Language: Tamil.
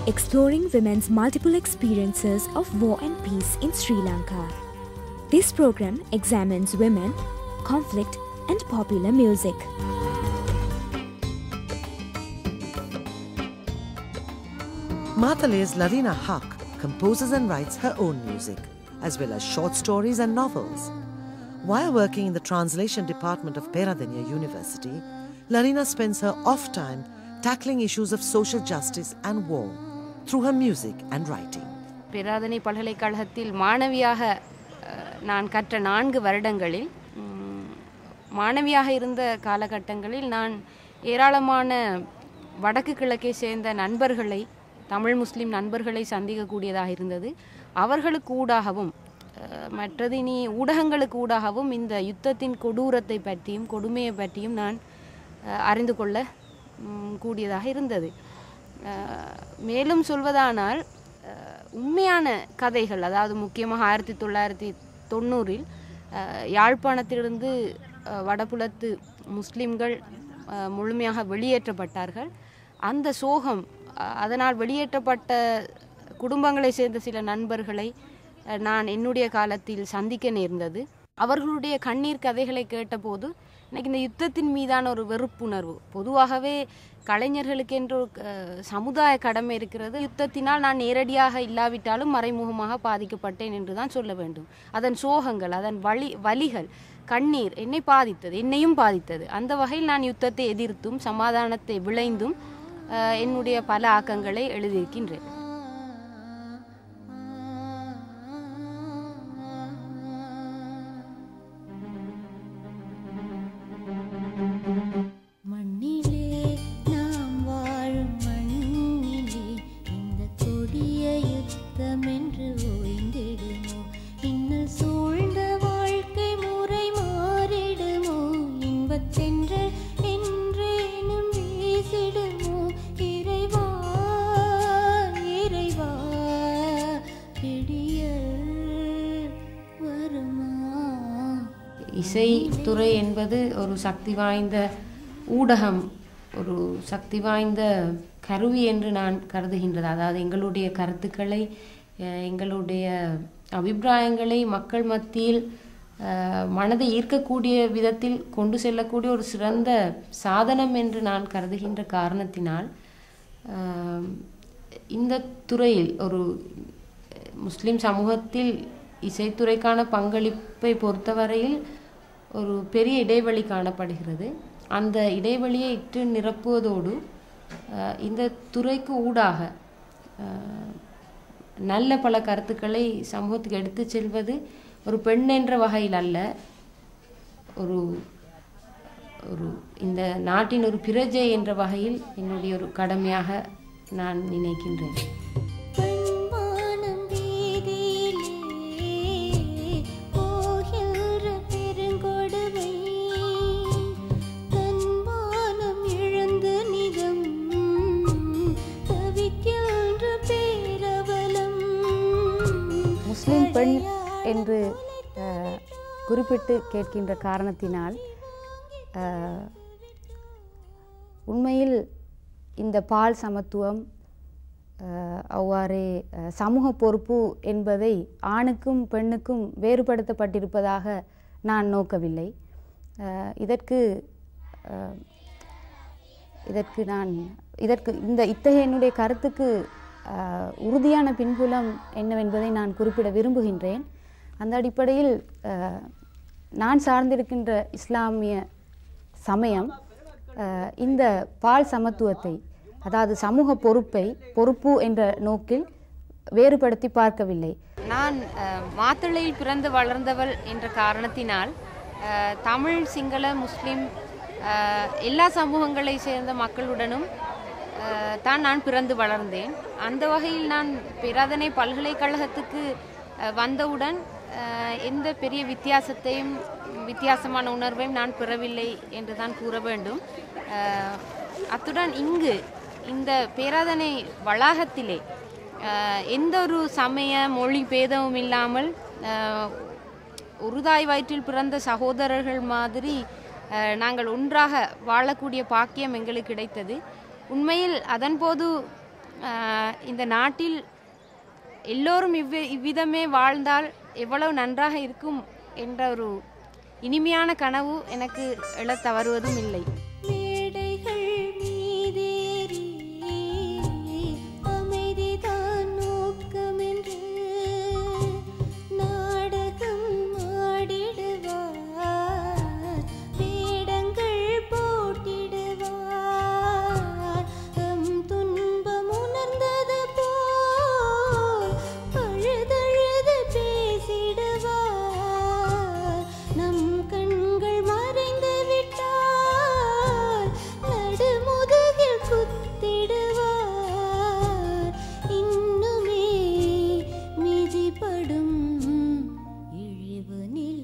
exploring women's multiple experiences of war and peace in Sri Lanka. This program examines women, conflict, and popular music. Matale's Larina Haq composes and writes her own music, as well as short stories and novels. While working in the translation department of Peradeniya University, Larina spends her off time tackling issues of social justice and war through her music and writing. Peradeniya பல்கலைக்கழகத்தில் மாணவியாக நான் கற்ற 4 வருடங்களில் மாணவியாக இருந்த காலகட்டங்களில் நான் ஏராளமான வடக்கு கிழக்கை சேர்ந்த நண்பர்களை தமிழ் முஸ்லிம் நண்பர்களை சந்திக்கக்கூடியதாக இருந்தது. அவர்களுக்கு ஊடாகவும் மற்றது இனி ஊடகங்களுக்கு ஊடாகவும் இந்த யுத்தத்தின் கொடூரத்தை பற்றியும் கொடுமையை பற்றியும் நான் அறிந்து கொள்ள கூடியதாக இருந்தது. மேலும் சொல்வதானால் உண்மையான கதைகள், அதாவது முக்கியமாக 1990 யாழ்ப்பாணத்திலிருந்து வடபுலத்து முஸ்லிம்கள் முழுமையாக வெளியேற்றப்பட்டார்கள். அந்த சோகம், அதனால் வெளியேற்றப்பட்ட குடும்பங்களை சேர்ந்த சில நண்பர்களை நான் என்னுடைய காலத்தில் சந்திக்க நேர்ந்தது. அவர்களுடைய கண்ணீர் கதைகளை கேட்டபோது எனக்கு இந்த யுத்தத்தின் மீதான ஒரு வெறுப்புணர்வு, பொதுவாகவே கலைஞர்களுக்கு என்று சமுதாய கடமை இருக்கிறது. யுத்தத்தினால் நான் நேரடியாக இல்லாவிட்டாலும் மறைமுகமாக பாதிக்கப்பட்டேன் என்று தான் சொல்ல வேண்டும். அதன் சோகங்கள், அதன் வலிகள், கண்ணீர் என்னை பாதித்தது, என்னையும் பாதித்தது. அந்த வகையில் நான் யுத்தத்தை எதிர்த்தும் சமாதானத்தை விளைந்தும் என்னுடைய பல ஆக்கங்களை எழுதியிருக்கின்றேன். இசைத்துறை என்பது ஒரு சக்தி வாய்ந்த ஊடகம், ஒரு சக்தி வாய்ந்த கருவி என்று நான் கருதுகின்றது. அதாவது எங்களுடைய கருத்துக்களை, எங்களுடைய அபிப்பிராயங்களை மக்கள் மத்தியில் மனதை ஈர்க்கக்கூடிய விதத்தில் கொண்டு செல்லக்கூடிய ஒரு சிறந்த சாதனம் என்று நான் கருதுகின்ற காரணத்தினால் இந்த துறையில் ஒரு முஸ்லிம் சமூகத்தில் இசைத்துறைக்கான பங்களிப்பை பொறுத்தவரையில் ஒரு பெரிய இடைவெளி காணப்படுகிறது. அந்த இடைவெளியை இட்டு நிரப்புவதோடு இந்த துறைக்கு ஊடாக நல்ல பல கருத்துக்களை சமூகத்துக்கு எடுத்து செல்வது ஒரு பெண் என்ற வகையில் அல்ல, ஒரு ஒரு இந்த நாட்டின் ஒரு பிரஜை என்ற வகையில் என்னுடைய ஒரு கடமையாக நான் நினைக்கின்றேன். முஸ்லிம் பெண் என்று குறிப்பிட்டு கேட்கின்ற காரணத்தினால் உண்மையில் இந்த பால் சமத்துவம், அவ்வாறே சமூக பொறுப்பு என்பதை ஆணுக்கும் பெண்ணுக்கும் வேறுபடுத்தப்பட்டிருப்பதாக நான் நோக்கவில்லை. இத்தகைய என்னுடைய கருத்துக்கு உறுதியான பின்புலம் என்னவென்பதை நான் குறிப்பிட விரும்புகின்றேன். அந்த அடிப்படையில் நான் சார்ந்திருக்கின்ற இஸ்லாமிய சமயம் இந்த பால் சமத்துவத்தை, அதாவது சமூக பொறுப்பு என்ற நோக்கில் வேறுபடுத்தி பார்க்கவில்லை. நான் மாத்தளையில் பிறந்து வளர்ந்தவள் என்ற காரணத்தினால் தமிழ், சிங்கள, முஸ்லிம் எல்லா சமூகங்களை சேர்ந்த மக்களுடனும் தான் நான் பிறந்து வளர்ந்தேன். அந்த வகையில் நான் பேராதனை பல்கலைக்கழகத்துக்கு வந்தவுடன் எந்த பெரிய வித்தியாசமான உணர்வையும் நான் பெறவில்லை என்று தான் கூற வேண்டும். அத்துடன் இங்கு இந்த பேராதனை வளாகத்திலே எந்த ஒரு சமய மொழி பேதமும் இல்லாமல் ஒரு தாய் வயிற்றில் பிறந்த சகோதரர்கள் மாதிரி நாங்கள் ஒன்றாக வாழக்கூடிய பாக்கியம் எங்களுக்கு கிடைத்தது. உண்மையில் அதன்போது இந்த நாட்டில் எல்லோரும் இவ்விதமே வாழ்ந்தால் எவ்வளவு நன்றாக இருக்கும் என்ற ஒரு இனிமையான கனவு எனக்கு எழத் தவறுவதும் இல்லை. இழிவு நிலை